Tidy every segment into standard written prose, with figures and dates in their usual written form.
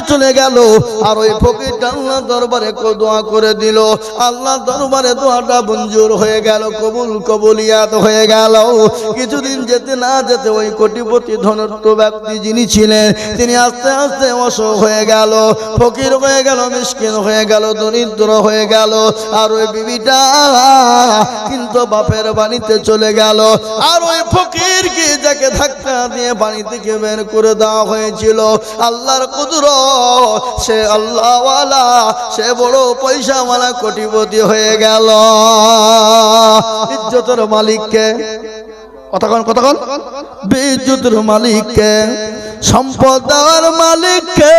চলে গেল। আর ওই ফকিরটা আল্লাহ দরবারে দোয়া করে দিল, আল্লাহ দরবারে দোয়াটা মঞ্জুর হয়ে গেল, কবুলিয়াত হয়ে গেল। কিছুদিন যেতে না যেতে ওই কোটিপতি ধনত্ব ব্যক্তি যিনি ছিলেন তিনি আস্তে আস্তে অসুখ হয়ে গেল, ফকির হয়ে গেল, মিসকিন হয়ে গেল, দরিদ্র হয়ে গেল। আর ওই বিবিটা কিন্তু বাপের বাড়িতে চলে গেল। আর ওই ফকিরকে যাকে ধাক্কা দিয়ে বাড়ি থেকে বের করে দেওয়া হয়েছিল, আল্লাহর কুদরত, সে আল্লাহওয়ালা, সে বড় পয়সাওয়ালা কোটিপতি হয়ে গেল। ইজ্জতের মালিককে কতক্ষণ বিদ্যুতের মালিককে, সম্পদ দেওয়ার মালিককে,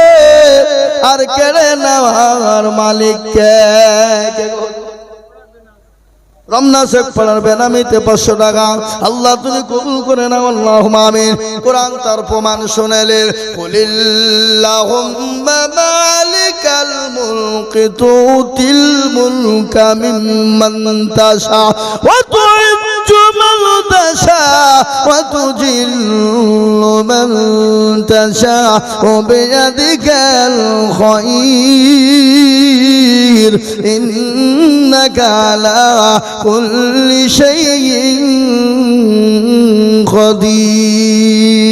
আর কেড়ে নেওয়ার মালিককে। রমনা শেখ পড়ার বেনামিতে 500 টাকা আল্লাহ তুমি কবুল করে নাও, আল্লাহুম্মা আমিন। কোরআন তার প্রমাণ শুনালেন, কুলিল্লাহুম্মা মালিকাল মুলকি তুতিল মুলকা মিম্মান তাশা ওয়া তু'ইজ্জু মান তাশা ওয়া তুযিল্লু মান তাশা ওয়া বিয়াদিকাল খায়র ইন্নাকা আলা কুল্লি শাইইন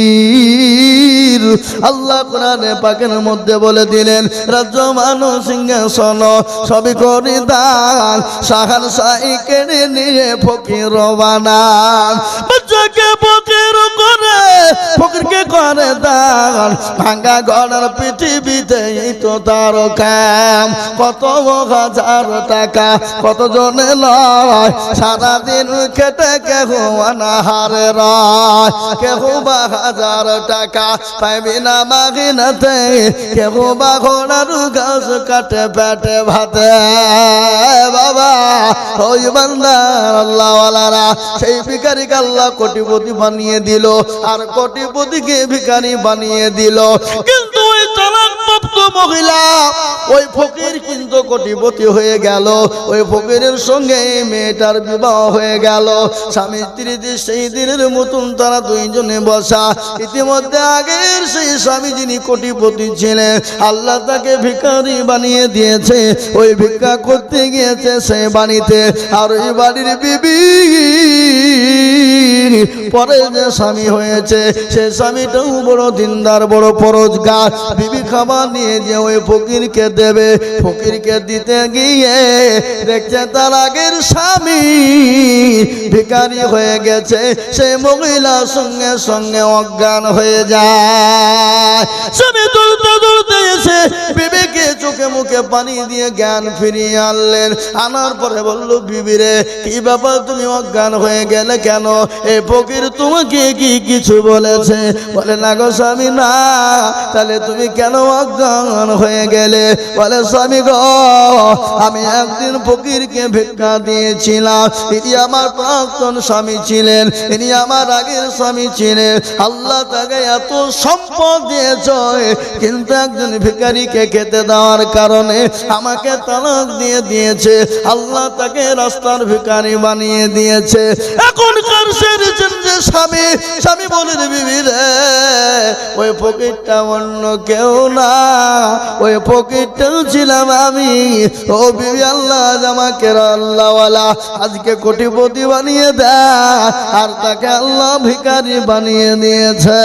কাদির। আল্লাহ কোরআনে পাকের মধ্যে বলে দিলেন, রাজ্য মানুষ সিংহাসন সবই করে দান, সাহার সাই কেড়ে নিয়ে ফকির বানান। বাচ্চাকে ফকির করে, ফকিরকে করে দান, ভাঙ্গা গড়ার পৃথিবীতে এই তো তার কাম। কত হাজার টাকা কত জনে লয়, সারাদিন খেটে কেহ অনাহারে রয়, কেহ বা হাজার টাকা পাইবি না মাগিনাতে, কেহ বা ঘোড়ার গাছ কাটে পেটে ভাতে। বাবা ওই বান্দার আল্লাহওয়ালারা সেই ভিখারিকে আল্লাহ কোটিপতি বানিয়ে দিল, আর কোটিপতিকে ভিখারি বানিয়ে দিল। কিন্তু ওই তালাকপ্রাপ্ত মহিলা, ওই ফকির কিন্তু কোটিপতি হয়ে গেল। ওই ফকিরের সঙ্গে এই মেয়েটার বিবাহ হয়ে গেল। স্বামী স্ত্রী সেই দিনের মতন তারা দুইজনে বসা। ইতিমধ্যে আগের সেই স্বামী যিনি কোটিপতি ছিলেন, আল্লাহ তাকে ভিখারি বানিয়ে দিয়েছে। ওই ভিক্ষা করতে গিয়েছে সেই বাড়িতে। আর ওই বাড়ির বিবি পরে যে স্বামী হয়েছে, সে স্বামীটাও বড় দিনদার, বড় পরোজগার। বিবি খাবার নিয়ে যে ওই ফকিরকে দেবে, ফকিরকে দিতে গিয়ে দেখছে তার আগের স্বামী ভিখারি হয়ে গেছে। সেই মহিলা সঙ্গে সঙ্গে অজ্ঞান হয়ে যায়। স্বামী দৌড়তে এসে বিবিকে চোখে মুখে পানি দিয়ে জ্ঞান ফিরিয়ে আনলেন। আনার পরে বলল, বিবি রে কি ব্যাপার, তুমি অজ্ঞান হয়ে গেলে কেন? এই ফকির তোমাকে কি কিছু বলেছে? বলে না গো স্বামী, না। তাহলে তুমি কেন অজ্ঞান হয়ে গেলে? বলে স্বামী গো, আমি একদিন ফকিরকে ভিক্ষা দিয়েছিলাম। ইনি আমার প্রাক্তন স্বামী ছিলেন, ইনি আমার আগের স্বামী ছিলেন। আল্লাহ তাকে এত সম্পদ দিয়েছে, কিন্তু একজন ভিখারিকে খেতে দেওয়ার কারণে আমাকে তালাক দিয়ে দিয়েছে। আল্লাহ তাকে রাস্তার ভিখারি বানিয়ে দিয়েছে। এখনকার যে স্বামী, স্বামী বলে বিবি রে, ওই ফকিরটা অন্য কেউ না, ওই ফকিরটাও ছিলাম আমি। ও বিবি, আল্লাহ আমাকে আল্লাহওয়ালা আজকে কোটিপতি বানিয়ে দেয়, আর তাকে আল্লাহ ভিখারি বানিয়ে দিয়েছে।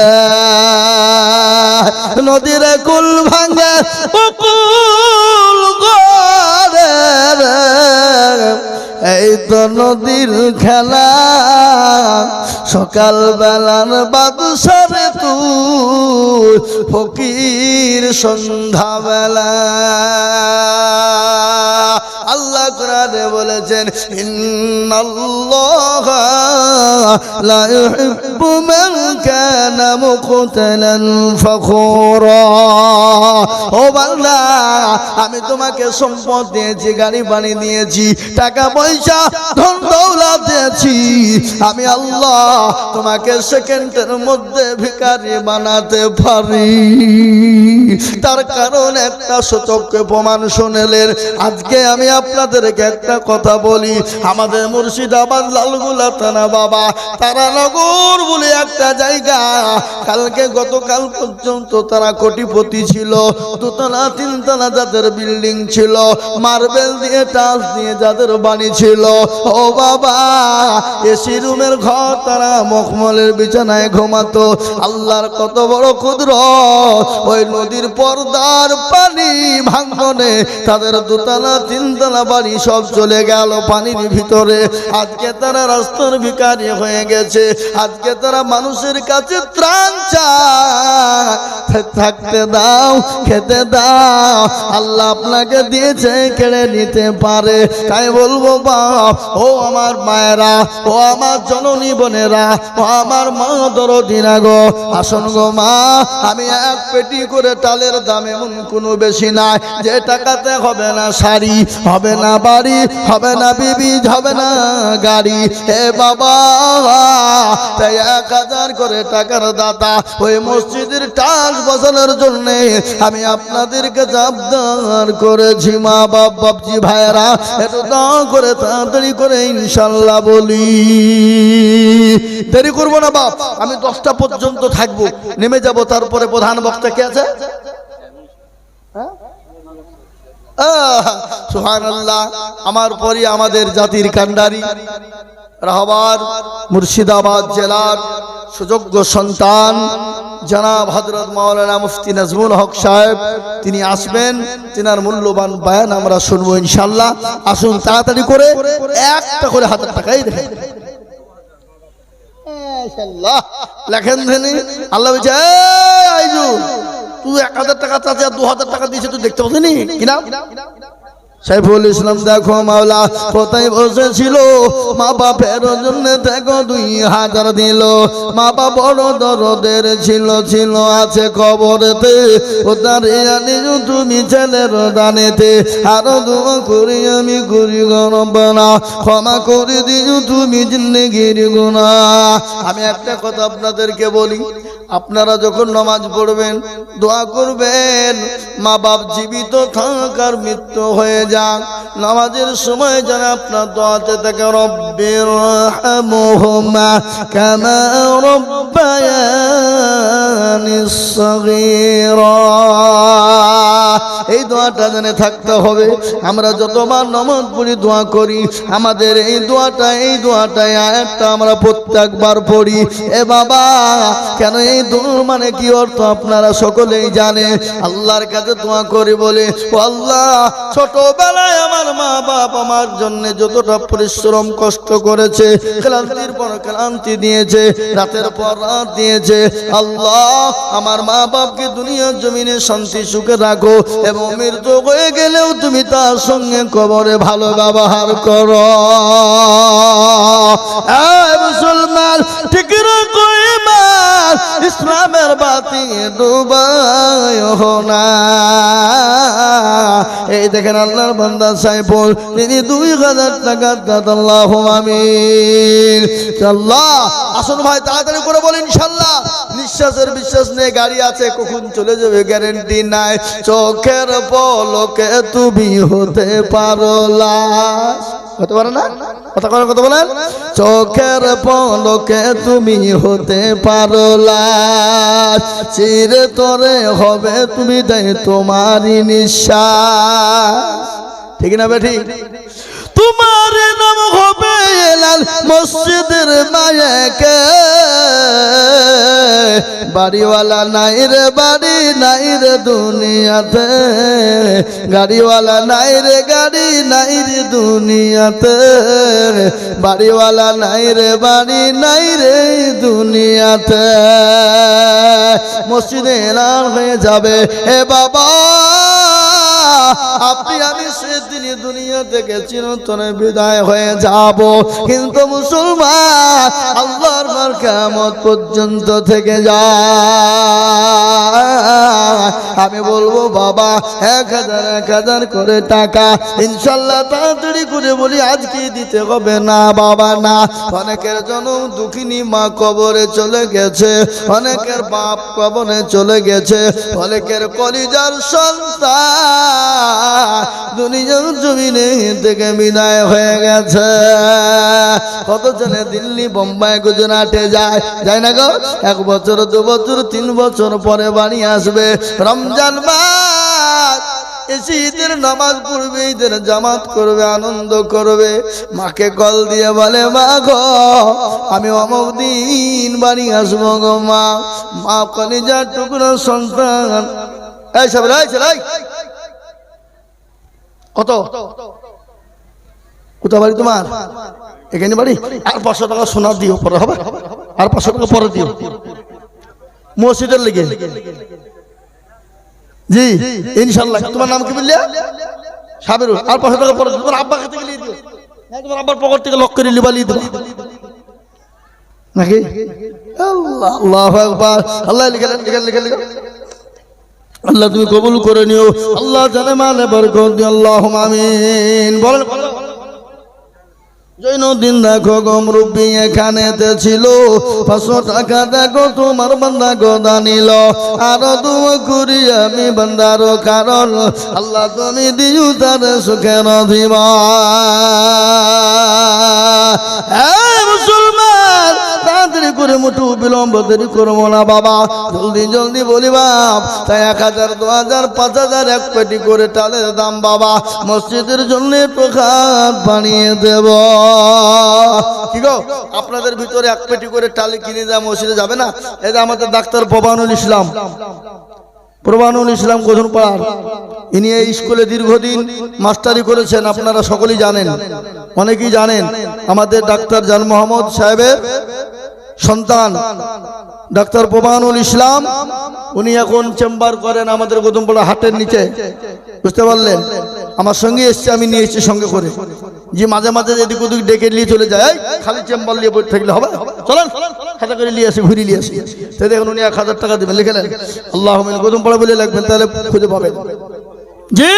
নদীর কুল ভাঙে কুল গড়ে, এই তো নদীর খেলা। সকাল বেলার বাদশারে তুই ফকির সন্ধ্যা বেলা। আল্লাহ কোরআনে বলেছেন, ইন্নাল্লাহা লা ইউহিব্বু মান কানা মুখতালান ফখুরা। ও বান্দা, আমি তোমাকে সম্পদ দিয়েছি, গাড়ি বাড়ি দিয়েছি, টাকা পয়সা ধন দৌলত দিয়েছি। আমি আল্লাহ তোমাকে সেকেন্ডের মধ্যে ভিখারি বানাতে পারি। তার কারণ একটা সতর্ক প্রমাণ শুনলেন। আজকে আমি আপনাদেরকে একটা কথা বলি, আমাদের মুর্শিদাবাদ লালগোলা থানা বাবা তারানগর বলে একটা জায়গা, কালকে গতকাল পর্যন্ত তারা কোটিপতি ছিল, দোতলা তিনতলা যাদের বিল্ডিং ছিল, মার্বেল দিয়ে টাইলস দিয়ে যাদের বাড়ি ছিল, ও বাবা এসি রুমের ঘর, তারা মখমলের বিছানায় ঘুমাতো। আল্লাহর কত বড় কুদরত, ওই নদীর পর্দার পানি ভাঙনে তাদের দোতলা তিনতলা বাড়ি সব চলে গেল পানির ভিতরে। আজকে তারা রাস্তার ভিখারি হয়ে গেছে, আজকে তারা মানুষের কাছে ত্রাণ চায়। থাকতে দাও, খেতে দাও, আল্লাহ আপনাকে দিয়েছে, কেড়ে নিতে পারে। তাই বলবো বাপ, ও আমার মায়েরা, ও আমার জননী বোনেরা, ও আমার মা দরদিনা গো, আসুন গো মা, আমি এক পেটি করে টালের দাম এমন কোনো বেশি নাই যে টাকাতে হবে না শাড়ি, হবে না বাড়ি, হবে না বিবি, হবে না গাড়ি। হে বাবা, তাই 1000 করে টাকার দাতা ওই মসজিদের টাল বসানোর জন্য আমি আপনাদেরকে আবদার করেছি। মা বাপ বাপজি ভাইরা, একটু দাও করে তাড়াতাড়ি করে ইনশাল্লাহ বলি, দেরি করবো না বাপ, আমি 10টা পর্যন্ত থাকবো, নেমে যাব। তারপরে প্রধান বক্তা কে আছে? সুবহানাল্লাহ। আমার পরে আমাদের জাতির কান্ডারি, রাহবার মুর্শিদাবাদ জেলার সুযোগ্য সন্তান জনাব হযরত মাওলানা মুফতি নাজমুল হক সাহেব, তিনি আসবেন, তিনার মূল্যবান বয়ান আমরা শুনবো ইনশাআল্লাহ। আসুন তাড়াতাড়ি করে একটা করে হাতের টাকাই দেখেন মাশাআল্লাহ লেখেন ধেনি। আল্লাহ বলছে, আইজু তুই 1000 টাকা চাচা 2000 টাকা দিয়েছে, তুই দেখতে পাচ্ছিস কিনা? সাইফুল ইসলাম দেখো মাওলা কোথায় বসেছিল, মা বাপের জন্য দেখো 2000 দিল। মা বাপ বড় দরদের ছিল, ছিল আছে কবরেতে, ও দাঁড়িয়ে তুমি ছেলের দানেতে। আরো দোয়া করি আমি করি গরবানা, ক্ষমা করে দিও তুমি জিন্দেগির গুনাহ। আমি একটা কথা আপনাদেরকে বলি, আপনারা যখন নামাজ পড়বেন দোয়া করবেন, মা বাপ জীবিত থাকার মৃত্যু হয়ে যাক, নামাজের সময় যেন আপনার দোয়াতে থাকে রব্বির রহমহুমা কামা রব্বায়ানিস সাগীরা। এই দোয়াটা জেনে থাকতে হবে। আমরা যতবার নামাজ পড়ি দোয়া করি, আমাদের এই দোয়াটা আয়াতটা আমরা প্রত্যেকবার পড়ি। এ বাবা, কেন এই দোয়া মানে কি অর্থ আপনারা সকলেই জানে। আল্লাহর কাছে দোয়া করি বলে, ও আল্লাহ, ছোটবেলায় আমার মা বাপ আমার জন্য যতটা পরিশ্রম কষ্ট করেছে, ক্লান্তির পর ক্লান্তি দিয়েছে, রাতের পর রাত দিয়েছে, আল্লাহ আমার মা বাপকে দুনিয়ার জমিনে শান্তি সুখে রাখো, এবং মৃত্যু হয়ে গেলেও তুমি তার সঙ্গে কবরে ভালো ব্যবহার করো। মুসলমান ঠিক রাখো ঈমান, ইসলামের বাতি ডুবায় না। এই দেখেন আল্লাহর বান্দা সাইফুল, তিনি 2000 টাকা দাতা, আল্লাহুম্মা আমিন। আল্লাহ আসুন ভাই তাড়াতাড়ি করে বলেন ইনশাআল্লাহ। নিঃশ্বাসের বিশ্বাস নেই, গাড়ি আছে কখন চলে যাবে গ্যারান্টি নাই। চোখের পলকে তুমি হতে পারো লাশ, হতে পারো না? কথা বলেন, চোখের পলকে তুমি হতে পারো লাশ, চিরতরে হবে তুমি দেয় তোমারই নিঃশ্বাস। ঠিক না বেঠি? তোমার নাম হবে এলাল মসজিদের মায়াকে, বাড়িওয়ালা নাই রে বাড়ি নাই রে দুনিয়াতে, গাড়িওয়ালা নাই রে গাড়ি নাই রে দুনিয়াতে, বাড়িওয়ালা নাই রে বাড়ি নাই রে দুনিয়াতে। মসজিদে এলান হয়ে যাবে, হে বাবা আপনি আমি সেদিন দুনিয়া থেকে চিরতরে বিদায় হয়ে যাব, কিন্তু মুসলমান আল্লাহর মার কিয়ামত পর্যন্ত থেকে যায়। আমি বলবো বাবা 1000 করে টাকা ইনশাল্লাহ তাড়াতাড়ি করে বলি আজকে দিতে হবে না বাবা না। অনেকের জনম দুঃখিনী মা কবরে চলে গেছে, অনেকের বাপ কবরে চলে গেছে, অনেকের কলিজার সন্তান দুনিয়ার জমিনে থেকে বিদায় হয়ে গেছে। কত জনে দিল্লি বোম্বাই গুজরাটে যায় না গো, 1 বছর 2 বছর 3 বছর পরে বাড়ি আসবে। রমজান মাস এসে ঈদের নামাজ পড়বে, ঈদের জামাত করবে, আনন্দ করবে। মাকে কল দিয়ে বলে মা গো আমি অমুক দিন বাড়ি আসবো গো মা। মা কলিজার টুকরো সন্তান এই সব কত কোথা বাড়ি তোমার? এখানে বাড়ি। আর 500 টাকা সোনা দিও, পরে হবে। আর 500 টাকা পরে দিও মসজিদের লেগে। জি ইনশাআল্লাহ। তোমার নাম কি বললে? সাবেরুল। আর 500 টাকা পরে তোমার আব্বা খেতে গেলে দিও, তোমার আব্বার পকেট থেকে লক করে লিবালি দিও নাকি? আল্লাহ আল্লাহু আকবার। আল্লাহ লিখেন। আল্লাহ তুমি কবুল করে নিও, আল্লাহ জানে মালে বরকত দিও, আল্লাহুম্মা আমিন। বলেন জৈনুদ্দিন দেখো গো মুরব্বি এখানেতে ছিল, 500 টাকা দেখো তোমার বান্দা গোদা নিল। আর দোয়া করি আমি বান্দার কারণ আল্লাহ তুমি দিও তার সুখের জীবন। মুসলমান তাড়াতাড়ি করে মুঠু বিলম্ব দেরি করবো না বাবা, জলদি বলি বাপ। তাই 1000 2000 5000 এক পেটি করে টালের দাম বাবা মসজিদের জন্য প্রখাত বানিয়ে দেব। কি গো আপনাদের ভিতরে এক পেটি করে টালি কিনে দেওয়া মসজিদে যাবে না? এই যে আমাদের ডাক্তার প্রবানুল ইসলাম গোধনপাড়ার, ইনি এই স্কুলে দীর্ঘদিন মাস্টারি করেছেন, আপনারা সকলেই জানেন, অনেকেই জানেন। আমাদের ডাক্তার জান মোহাম্মদ সাহেবের সন্তান ডাক্তার প্রবানুল ইসলাম, উনি এখন চেম্বার করেন আমাদের গোধনপাড়া হাটের নিচে, বুঝতে পারলেন? আমার সঙ্গে এসছে, আমি নিয়ে এসছি সঙ্গে করে। যে মাঝে মাঝে এদিক ওদিক ডেকে নিয়ে চলে যায়, খালি চেম্বার নিয়ে বসে থাকলে হবে? চলেন খাতা করে নিয়ে আসি, ঘুরি নিয়ে আসি। তাই দেখুন উনি 1000 টাকা দেবেন, লিখে নেন আল্লাহুম্মা গোধনপাড়া বলে লাগবেন, তাহলে খুঁজে পাবেন। জি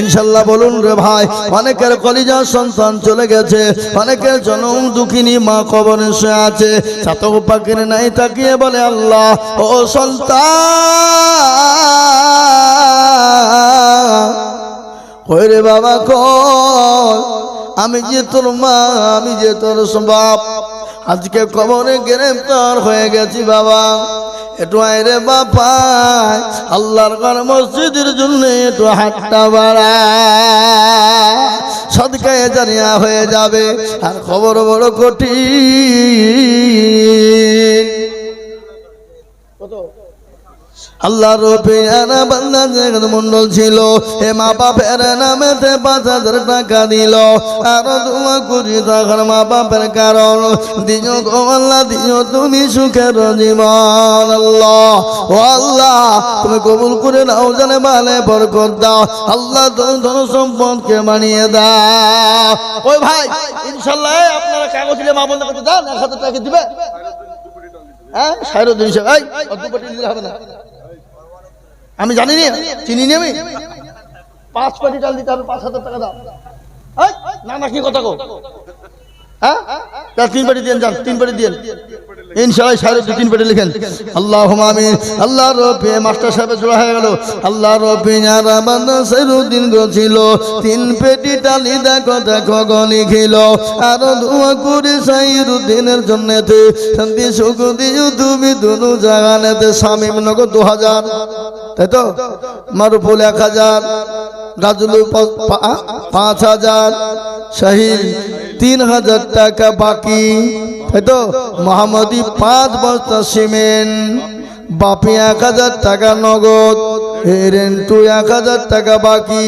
ইনশাআল্লাহ। বলুন রে ভাই, অনেকের কলিজার সন্তান চলে গেছে, অনেকের জনম দুঃখিনী মা কবরে শুয়ে আছে, চাতক পাখির নাই তাকিয়ে বলে আল্লাহ ও সন্তান কই রে বাবা কই, আমি যে তোর মা, আমি যে তোর বাপ, আজকে কবরে গ্রেফতার হয়ে গেছি বাবা। একটু আইরে বাবা আল্লাহর ঘর মসজিদের জন্য একটু হাতটা বাড়া, সদকায়ে জারিয়া হয়ে যাবে। আর খবর বড় কঠিন। আল্লাহর পেয়ারা বান্দা জগৎ মন্ডল ছিল, হে মা বাপের নামেতে 5000 টাকা দিল। আর দোয়া করি তখন মা বাপের কারণ দিও গো আল্লাহ, দিও তুমি সুখের জীবন। আল্লাহ ও আল্লাহ তুমি কবুল করে নাও, জানে মালে বরকত দাও, আল্লাহ ধন সম্পদকে বানিয়ে দাও। ওই ভাই ইনশাআল্লাহ আপনারা কাগজ দিলে মা বন্ধ করতে যান, 1000 টাকা দিবে। হ্যাঁ সাইরুদ্দিন সাহেব, এই অত কোটি দিলে হবে না। আমি জানি না, চিনি নি আমি। 5 কোটি চাল দিতে হবে, 5000 টাকা দাও। না না কি কথা কো? হ্যাঁ 3 কোটি দেন, যান 3 কোটি দেন ইনশাআল্লাহ। সাইরুদ্দিন 3 কোটি লিখেন আল্লাহুম্মা আমিন। আল্লাহ রব্বে মাস্টার সাহেব জোড়া হয়ে গেল। আল্লাহ রব্বে যারা বান্দা সাইরুদ্দিন গো ছিল, 3 পেটি টালি দেখো গো লিখিল। আর দোয়া করি সাইরুদ্দিনের জন্যতে শান্তি সুখ দিও তুমি দুনু জাগানেতে। শামিম নগর 2000, তাই তো? মারুফুল 1000, গাজুল 5000, শাহিদ 3000 টাকা বাকি, তাই তো? মোহাম্মদী 5 বস্তা সিমেন্ট, বাপি 1000 টাকা নগদ, রেন্টু 1000 টাকা বাকি,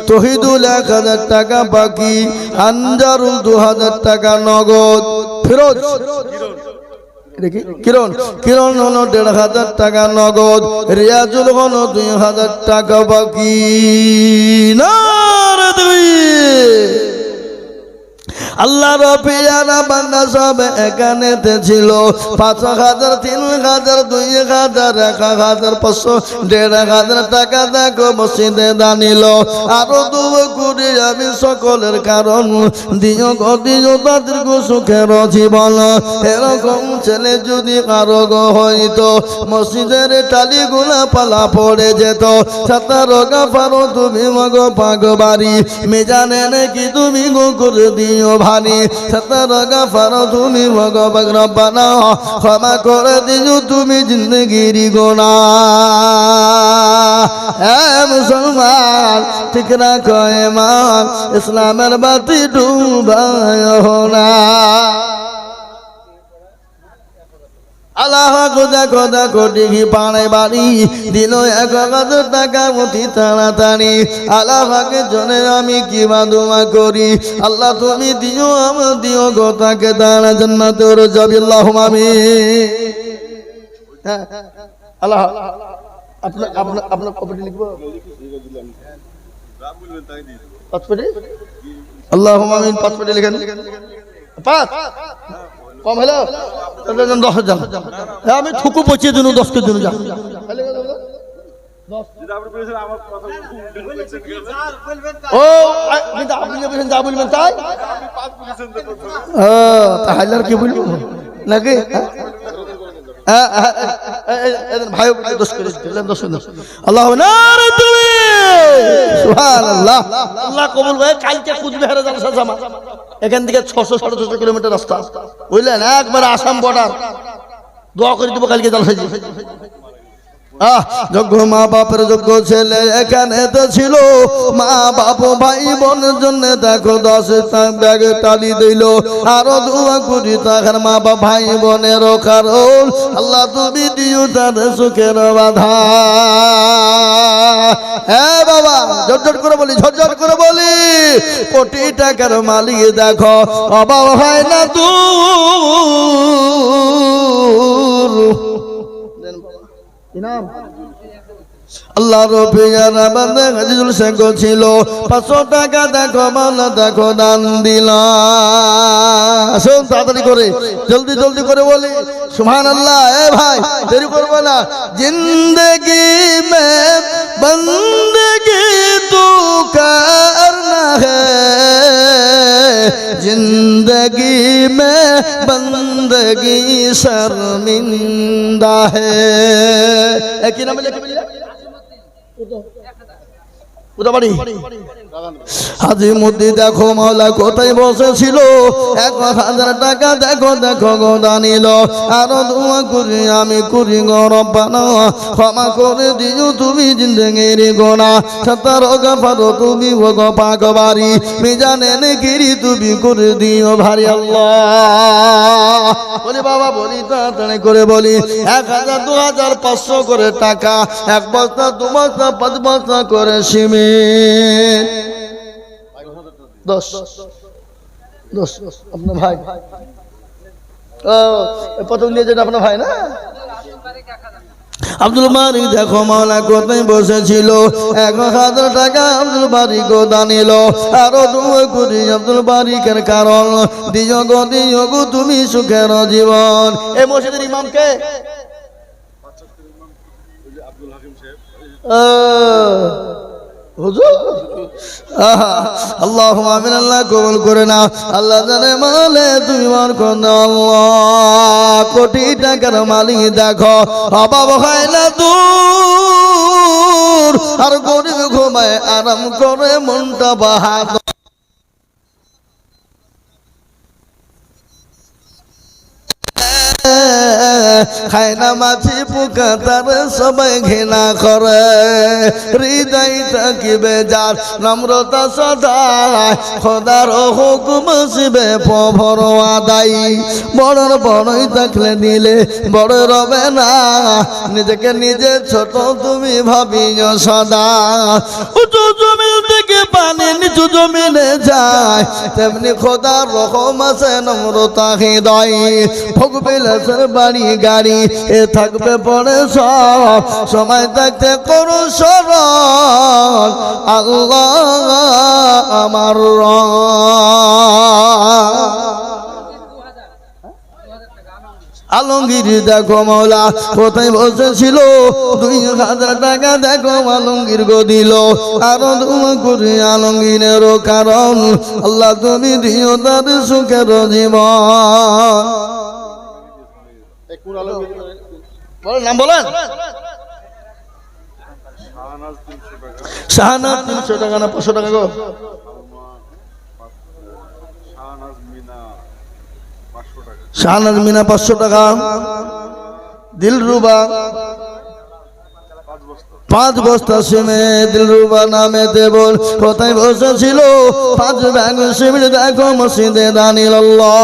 তহিদুল 1000 টাকা বাকি, আনজারুল 2000 টাকা নগদ, ফিরোজ কিরণ 1500 টাকা নগদ, রিয়াজুল 2000 টাকা বাকি। আল্লাহর পিয়ারা বান্দা সব এখানেতে ছিল ৫,০০০ ৩,০০০ ২,০০০ ১,০০০ ৫০০ ১,৫০০ টাকা দেখো মসজিদে দানিল আরো দুয়া করি আমি সকলের কারণ দিও গো দিও তাদের সুখের জীবন এরকম ছেলে যদি কারো গো হইতো মসজিদের টালিগুলা পালা পড়ে যেত সাতারো গাফারো তুমি মগো পাগবাড়ি মেজানে নাকি তুমি গো করে দিও ভানি সাতারো গাফারো তুমি মগো রব্বানা ক্ষমা করে দিও তুমি জিন্দগির গুনাহ হে মুসলমান ঠিক রাখো ঈমান ইসলামের বাতি ডুবায়ো না আল্লাহ খোদা খোদা কোটি পাড়ে বাড়ি দিল ১,০০০ টাকা অতি তাড়াতাড়ি আল্লাহকে জনে আমি কি দোয়া করি আল্লাহ তুমি দিও আমার দিও গো তাকে দাঁড়া জান্নাতের যাবি আল্লাহুম্মা আমিন আল্লাহ আপনার আপনার আপনার কপিটি লিখবো পাসপোর্টে আল্লাহুম্মা আমিন পাসপোর্টে লিখেন পাস কম হলো ১০,০০০ আমি ঠুকু পচিয়ে দিন ১০ কে দিন যা ও আপনি যা বলবেন তাই তাহলে আর কি বলবো নাকি ভাই দোষ করে দোষ আল্লাহ সুবহানাল্লাহ আল্লাহ কবুল করে কালকে কুচবিহারে জালসা জামা এখান থেকে ৬০০-৬৫০ কিলোমিটার রাস্তা বুঝলেন একবার আসাম বর্ডার দোয়া করে দেবো কালকে জালসা যোগ্য মা বাপের যোগ্য ছেলে এখানে তো ছিল মা বাপ ভাই বোনের জন্য দেখো 10 ব্যাগ টালি দিল আরো দোয়া করি তাহার মা বাপ ভাই বোনের কারণ আল্লাহ তুমি দিও তাদের সুখের বাধা হ্যাঁ বাবা ঝরঝর করে বলি ঝরঝর করে বলি কোটি টাকার মালিক দেখো অভাব হয় না দূর আল্লাহ রবিয়ারা বান্দা আজিজুল শেখ ছিল ৫০০ টাকা দেখো মাওলা দেখো দান দিলাম আসুন তাড়াতাড়ি করে জলদি জলদি করে বলি সুবহানাল্লাহ এ ভাই দেরি করবে না জিন্দেগি মে বন্দগি তু করনা হে जिंदगी में बंदगी शर्मिंदा है एक ही नाम लेके बोलिए উদাবাড়ি হাজি মুদ্দি দেখো মাওলা কোথায় বসেছিল ১,০০০ টাকা দেখো দেখো গোদা নিল আরো দোয়া করি আমি করি গো রব্বানা ক্ষমা করে দিও তুমি জিন্দেগির গুনাহ সাতারো গাফারো তুমি ও গো পাকবাড়ি মিজানে নেকিরি তুমি করে দিও ভারী আল্লাহ বলি বাবা বলি তাড়াতাড়ি করে বলি ১,০০০ ২,০০০ ৫০০ করে টাকা ১ বস্তা ২ বস্তা ৫ বস্তা করে সিমেন্ট ১০ আপনার ভাই প্রথম নিয়ে যেটা আপনার ভাই না আব্দুল মালিক দেখো মাওলা কোথায় বসেছিল ১,০০০ টাকা আব্দুল বারিক দানিল আরো দোয়া করি আব্দুল বারিকের কারণ দিও গো তুমি সুখের জীবন এই মসজিদের ইমাম কে আব্দুল হাকিম সাহেব হুজুর আল্লাহুম্মা আমিন আল্লাহ কবুল করে নাও আল্লাহ জানে মালে তুমি মান করো আল্লাহ কোটি টাকার মালিক দেখো অভাব হয় না দূর আর গরিব ঘুমায় আরাম করে মনটা বাহাদুর খায় না মাছি পোকা তার সবাই ঘৃণা করে হৃদয় থাকিবে যার নম্রতা সদায় খোদার হুকুম শিবে পভর আদায় বড়র বড়ই থাকলে দিলে বড় রবে না নিজেকে নিজে ছোট তুমি ভাবিও সদা উঁচু জমিন থেকে পানি নিচু জমিনে যায় তেমনি খোদার রহম আছে নম্রতা হৃদয় ভোগবিলাসের বাড়ি গাড়ি এ থাকবে পরে সব সময় থাকতে করো স্মরণ আল্লাহ আমার আলমগীর দেখো মাওলা কোথায় বসেছিল, 2000 টাকা দেখো আলমগীর গো দিল। আরো দোয়া করি আলমগীরেরও, কারণ আল্লাহ তুমি দিও তার সুখের জীবন। নাম বলেন। শাহনাজ 300 টাকা না 500 টাকা গো? শাহনাজ মিনা 500 টাকা। দিলরুবা 5 বস্তা সিমেন্ট, দিলরুবা নামে দেবল কোথায় বসেছিল, 5 ব্যাগ সিমেন্ট দেখো মসজিদে দানিল্লাহ।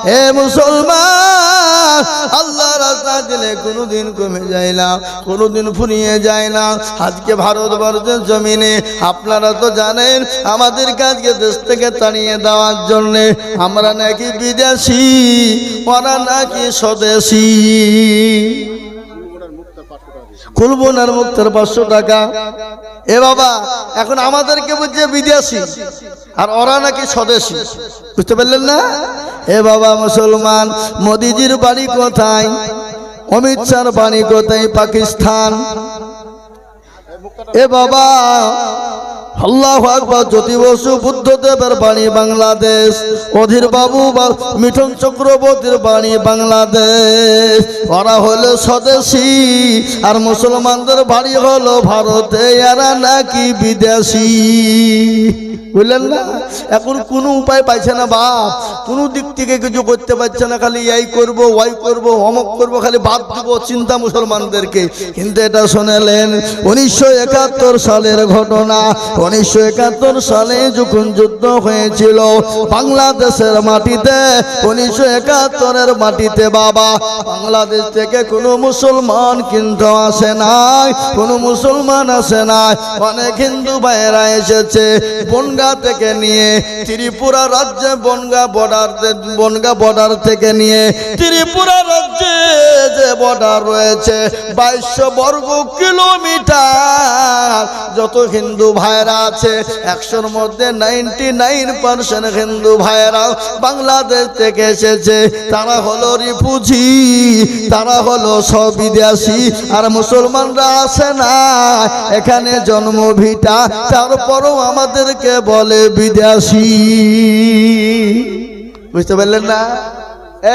হে মুসলমান, আল্লাহ রাস্তা দিলে কোনোদিন কমে যায় না, কোনোদিন ফুরিয়ে যায় না। আজকে ভারতবর্ষের জমিনে আপনারা তো জানেন আমাদের কাজকে দেশ থেকে তাড়িয়ে দেওয়ার জন্য আমরা নাকি বিদেশি, ওরা নাকি স্বদেশি। কুলবনার মুক্তার 500 টাকা। এ বাবা, এখন আমাদেরকে বুঝছে বিদেশি আর ওরা নাকি স্বদেশি, বুঝতে পারলেন না? এ বাবা মুসলমান, মোদিজির বাড়ি কোথায়? অমিত শাহর বাড়ি কোথায়? পাকিস্তান। এ বাবা, আল্লাহু আকবার, জ্যোতি বসু বুদ্ধদেবের বাণী বাংলাদেশ, অধীর বাবু মিঠুন চক্রবর্তীর বাণী বাংলাদেশ। ওরা হলো স্বদেশি আর মুসলমানদের বাড়ি হলো ভারতে, এরা নাকি বিদেশি। বুঝলেন না? এখন কোনো উপায় পাইছে না বাপ, কোনো দিক থেকে কিছু করতে পারছে না, খালি এই করব ওয়াই করব অমক করব, খালি বাদ দিব চিন্তা মুসলমানদেরকে। কিন্তু এটা শুনেলেন 1971 সালের ঘটনা। 1971 সালে যখন যুদ্ধ হয়েছিল বাংলাদেশের মাটিতে, 1971-এর মাটিতে বাবা, বাংলাদেশ থেকে কোনো মুসলমান কিন্তু আসে নাই, কোনো মুসলমান আসে নাই। অনেক হিন্দু ভাইয়েরা এসেছে বনগা থেকে নিয়ে ত্রিপুরা রাজ্যে, বনগা বর্ডার থেকে নিয়ে ত্রিপুরা রাজ্যে যে বর্ডার রয়েছে 2200 বর্গ কিলোমিটার, যত হিন্দু ভাইরা আছে 100-র মধ্যে 99% হিন্দু ভাইরা বাংলাদেশ থেকে এসেছে। তারা হলো রিফিউজি, তারা হলো সব বিদেশি। আর মুসলমানরা আসে না, এখানে জন্ম ভিটা, তারপরও আমাদেরকে বলে বিদেশি। বুঝতে পারলেন না?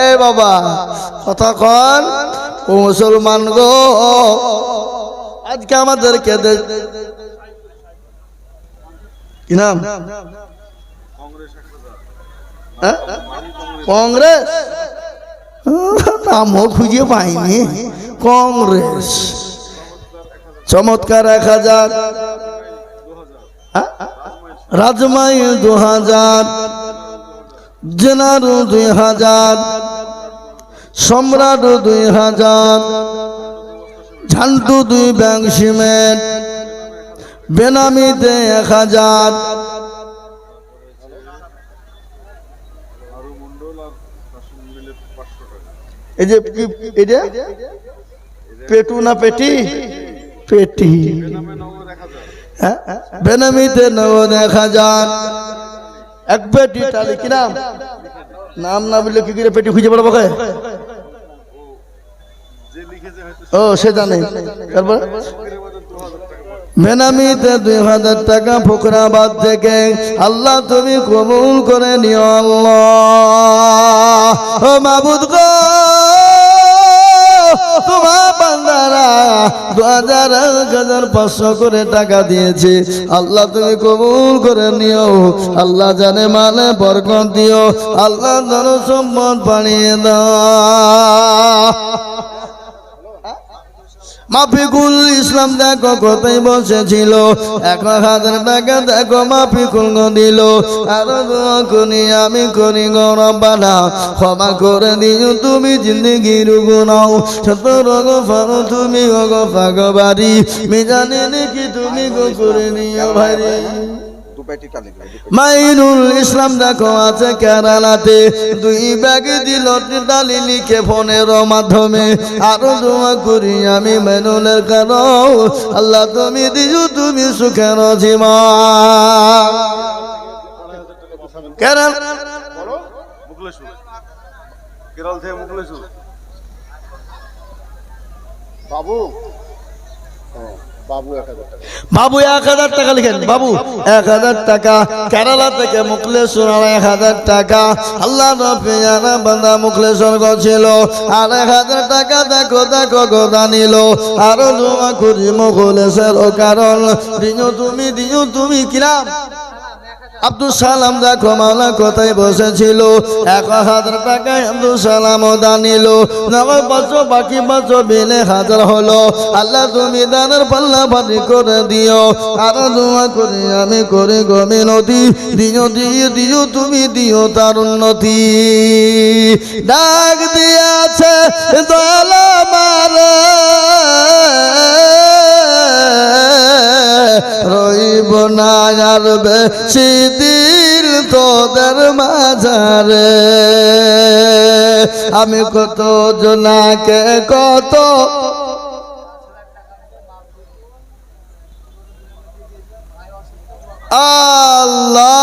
এ বাবা, কথা কন ও মুসলমান গো, আজকে আমাদেরকে কি নাম? কংগ্রেস নামও খুঁজে পাইনি। কংগ্রেস চমৎকার 1000, রাজমাইল 2000, জেনারু 2000, সম্রাট 2000, ঝান্টু 2 ব্যাগ সিমেন্ট, বেনামিতে 1000। এই যে এটা পেটু না পেটি? পেটি। বেনামিতে 1000, এক পেটি টালি। কি নাম? নাম না বললে কি করে পেটি খুঁজে পড়বো? ও সে জানে। বেনামিতে 2000 টাকা ফকরাবাদ থেকে। আল্লাহ তুমি কবুল করে নিও আল্লাহ। ও মাবুদ গো, তোমার বান্দারা 2500 করে টাকা দিয়েছে, আল্লাহ তুমি কবুল করে নিও। আল্লাহ জানে মানে বরকত দিও, আল্লাহ ধন সম্পদ বাড়িয়ে দাও। মাফিকুল ইসলাম দেখো কোথায় বসেছিল, 1000 টাকা দেখো মাফিকুল দিল। আর করি আমি করি গরবানা, ক্ষমা করে দিও তুমি জিন্দগির গুনাও, শত রোগ ফারো তুমি গো ফাগবাড়ি, মিজানে নাকি তুমি গো করে নিও ভাইরে। মাইনুল ইসলাম দেখো আছে কেরালাতে, 2 ব্যাগ দিল ডালি লিখে ফোনের মাধ্যমে। আরো দোয়া করি আমি মাইনুলের কারণ, আল্লাহ তুমি দিও তুমি সুখের জীবন। কেরাল কেরল থেকে মুকলেশ্বর বাবু বাবু 1000 টাকা বাবু 1000 টাকা লিখেন বাবু 1000 টাকা কেরালা থেকে মুকলেশ্বর 1000 টাকা আল্লাহ নবী জানা বান্দা মুকলেশ্বর গছিল 1000 টাকা দেখো দেখো গোদা নিল আর দোয়া করি মুকলেশ্বর কারণ দিও তুমি কিরাম আব্দুল সালাম দেখো মাওলা কোথায় বসেছিল 1000 টাকায় আব্দুল সালাম দান নিল নয় বছর বাকি বছর বিলে হাজার হলো আল্লাহ তুমি দানের পাল্লা ভারী করে দিও আর দোয়া করি আমি করে গো মিনতি দিও তুমি দিও তার উন্নতি ডাক দিয়েছে দয়াল মারে রইব না আর বেশি দিল তোদের মাঝারে আমি কত জনাকে কত আল্লাহ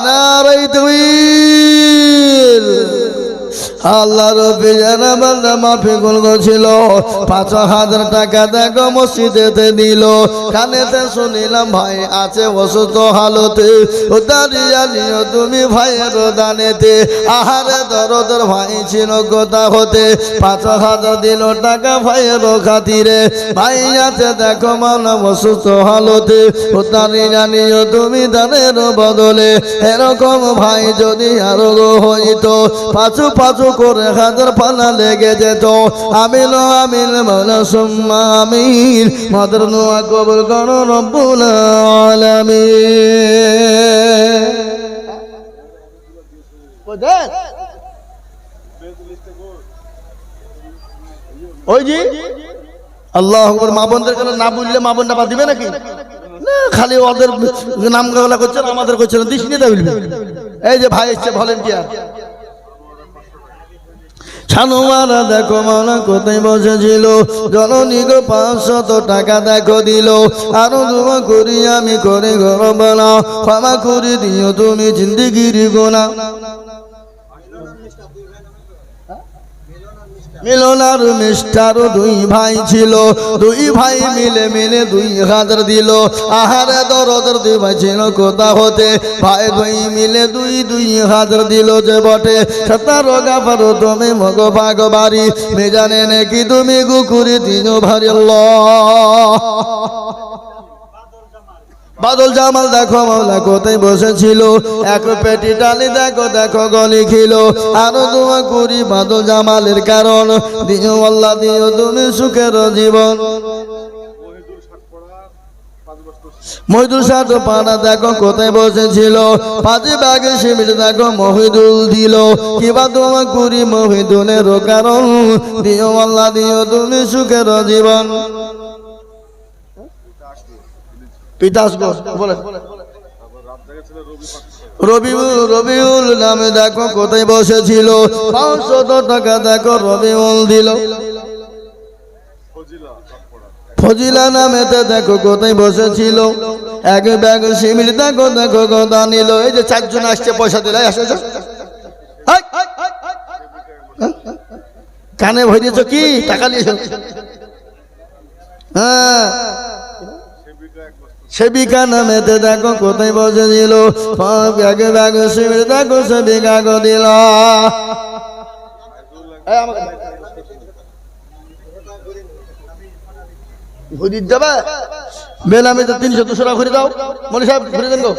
নারাই তাকবীর আল্লাহ রবি জানা বান্দা মাফি গুল ছিল 5000 টাকা দেখো মসজিদেতে দিল কানেতে শুনিলাম ভাই আছে অসুস্থ হালতে ও দাঁড়িয়ে নিও তুমি ভাইয়ের দানেতে আহারে দরদের ভাই ছিল কথা হতে 5000 দিল টাকা ভাইয়ের খাতিরে ভাই আছে দেখো মানব অসুস্থ হালতে ও দাঁড়িয়ে নিও তুমি দানের বদলে এরকম ভাই যদি আরো হইতো পাঁচু করে হাজার পানা লেগে যেত আমিন আমিন মাওলা সুম্মা আমিন মাদার নোয়া কবুল করো রব্বুল আলামিন ওই জি আল্লাহু আকবার মা বোনদের কেন না বললে মা বোনটা বাদ দিবে নাকি না খালি ওদের নাম গালা করছেন আমাদের করছেন দিস নিয়ে দেবে এই যে ভাই এসছে ভলেন্টিয়ার ছানুমারা দেখো মাওলা কোথায় বসেছিল জননী গো 500 টাকা দেখো দিল আরো দোয়া করি আমি করে গরবানা ক্ষমা করে দিও তুমি জিন্দেগির গোনা মিলন আর মিস্টার দুই ভাই ছিল দুই ভাই মিলে 2000 দিল আহারে দরদের দুই ভাই ছিল কোথা হতে ভাই ভাই মিলে 2000 দিল যে বটে 17 গাফারো তুমি মগ ভাগ বাড়ি মেজানে নাকি তুমি গুকুরি দিনো ভারি আল্লাহ বাদল জামাল দেখো মাওলা কোথায় বসেছিল এক পেটি ডালি দেখো দেখো গলি খিল আরো দোয়া করি বাদল জামালের কারণ দিও আল্লাহ দিও তুমি সুখের জীবন মহিদুল সাথ পাড়া দেখো কোথায় বসেছিল 5 ব্যাগে শিবির দেখো মহিদুল দিল কিবা দোয়া করি মহিদুলের কারণ দিও আল্লাহ দিও তুমি সুখের জীবন রবিউল নামে দেখো কোথায় বসেছিল 500 টাকা দেখো রবিউল দিল ফজিলা নামেতে দেখো কোথায় বসেছিল এক ব্যাগ শিমির দেখো দেখো গোদা নিল এই যে 4 জন আসছে পয়সা দিলে কানে ভরিয়েছ কি টাকা নিয়েছ হ্যাঁ সেবিকা নামেতে দেখো কোথায় বসেছিল ব্যাগে ব্যাগে শিবির দেখো সেবিকা গো দিল ঘুরি দেবে বেনামিতে 300-200 টাকা ঘুরে দাও মনি সাহেব ঘুরে দেন গো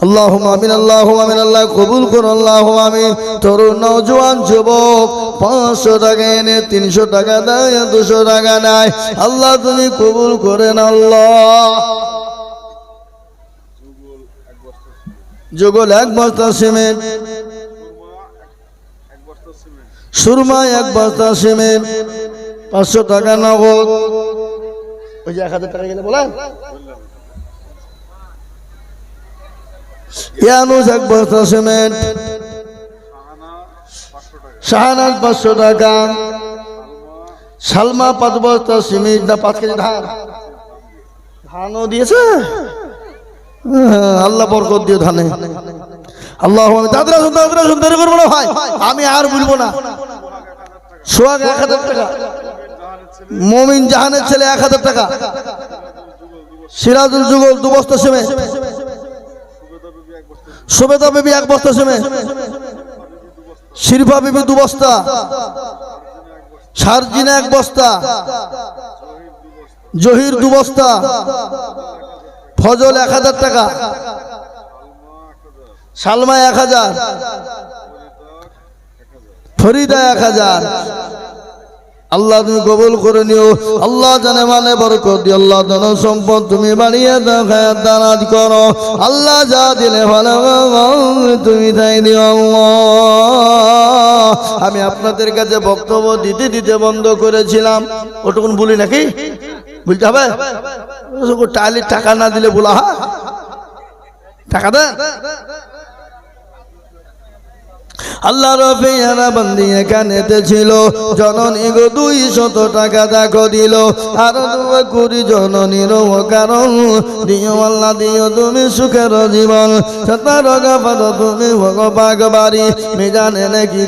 আল্লাহুম্মা আমিন আল্লাহুম্মা আমিন আল্লাহ কবুল করো আল্লাহুম্মা আমিন তরুণ নওজোয়ান যুবক 500 টাকা এনে 300 টাকা দেয় 200 টাকা নেয় আল্লাহ তুমি কবুল করেন আল্লাহ যুগল 1 বস্তা সিমেন্ট সুরমা 1 বস্তা সিমেন্ট 500 টাকা নগদ ওই যে 1000 টাকা গেলে বলেন ইয়ানুস 1 বস্তা সিমেন্ট শাহানাজ 500 টাকা সালমা 5 বস্তা সিমেন্ট না 5 কেজি ধানও দিয়েছে আল্লাহ বরকত দিও ধানে আল্লাহ দাদরা শুনতে করবো না ভাই, আমি আর বলবো না। সোহাগ 1000 টাকা, মমিন জাহানের ছেলে 1000 টাকা, সিরাজুল যুগল 2 বস্তা সিমেন্ট, সুবেদা বিবি 1 বস্তা সিমেন্ট, শিরফা বিবি 2 বস্তা, সারজিনা 1 বস্তা, জহির 2 বস্তা, ফজল 1000 টাকা, সালমা 1000, ফরিদা 1000। আল্লাহ তুমি কবুল করে নিও। আল্লাহ জানে মানে বরকত দিও। আল্লাহ ধন সম্পদ তুমি বাড়িয়ে দাও, খায়াত দানাত করো। আল্লাহ যা দিলে ভালো তুমি তাই দিও আল্লাহ। আমি আপনাদের কাছে বক্তব্য দিতে দিতে বন্ধ করেছিলাম, ওটুকুন বলি নাকি বলতে হবে? টাইলের টাকা না দিলে বলা হয়? টাকা দেন। আল্লাহ রফিয়ানা বন্দি এখানেতে ছিল, জননী গো 200 টাকা দেখো দিল। আর দোয়া করি জননীর কারণ দিও আল্লাহ, দিও তুমি সুখের জীবন। সতার গাফার তুমি ভগবাগ বাড়ি মিজানে নাকি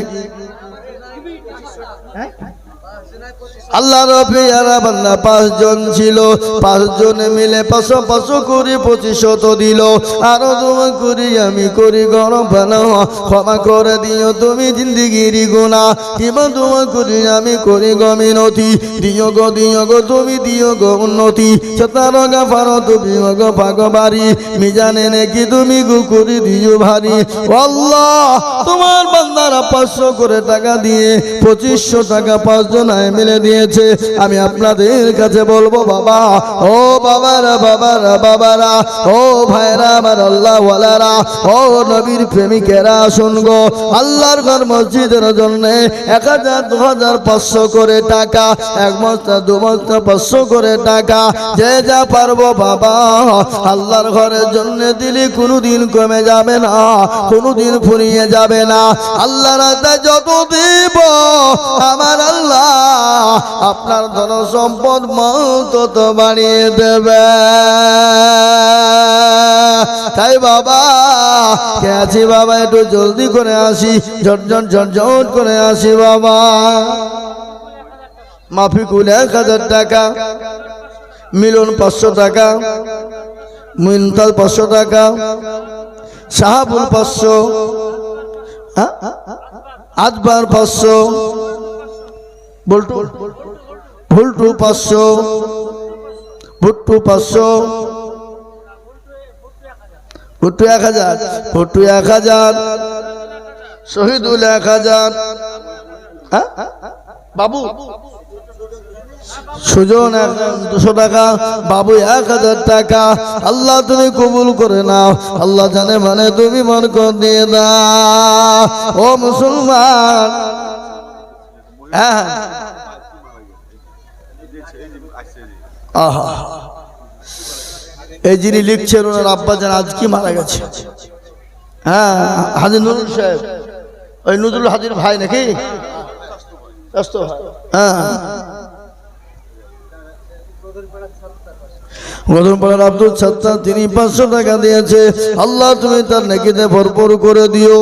আল্লাহ রফিয়ারা বান্দা 5 জন ছিল, 5 জনে মিলে 500 করে 2500 দিল। আরো দোয়া করি আমি করি গরম ভালো, ক্ষমা করে দিও তুমি জিন্দিগির গুনাহ। কিবা দোয়া করি আমি করি গো মিনতি, দিও গো তুমি দিও গো উন্নতি। সতার গাফার তুমি গো ভাগবাড়ি মিজানে নাকি তুমি গো করি দিও ভারী। আল্লাহ তোমার বান্দারা 500 করে টাকা দিয়ে 2500 টাকা 5 জনায় মিলে দিয়ে। আমি আপনাদের কাছে বলবো বাবা, ও বাবারা, ও ভাইরা আমার আল্লাহ ওয়ালারা, ও নবীর প্রেমিকেরা শুনগো। আল্লাহর ঘর মসজিদের জন্য 1000, 2000, 500 করে টাকা, 1 বস্তা 2 বস্তা 500 করে টাকা, যে যা পারবো বাবা আল্লাহর ঘরের জন্য দিলে কোনোদিন কমে যাবে না, কোনোদিন ফুরিয়ে যাবে না। আল্লাহ রাস্তায় যত দিব আমার আল্লাহ আপনার ধন সম্পদ তত বাড়িয়ে দেবে। তাই বাবা কে আছি বাবা, একটু জলদি করে আসি, ঝটঝট করে আসি বাবা। মাফিকুল 1000 টাকা, মিলন 500 টাকা, মুনতাজ 500 টাকা, শাহাবুল 500, আজবার 500, বল্টু 500, ভুট্টু 500, ভুট্টু 1000, শহীদুল 1000, বাবু সুজন 200 টাকা, বাবু 1000 টাকা। আল্লাহ তুমি কবুল করে নাও। আল্লাহ জানে মানে তুমি বরকত দিয়ে দাও। ও মুসলমান, এই যিনি লিখছেন ওনার আব্বাজান আজ কি মারা গেছে। হ্যাঁ, হাজি নুরুল সাহেব, ওই নুরুল হাজির ভাই নাকি? হ্যাঁ, গদরপাড়ার আব্দুল সত্তার, তিনি 500 টাকা দিয়েছে। আল্লাহ তুমি তার নেকিতে ভরপুর করে দিও।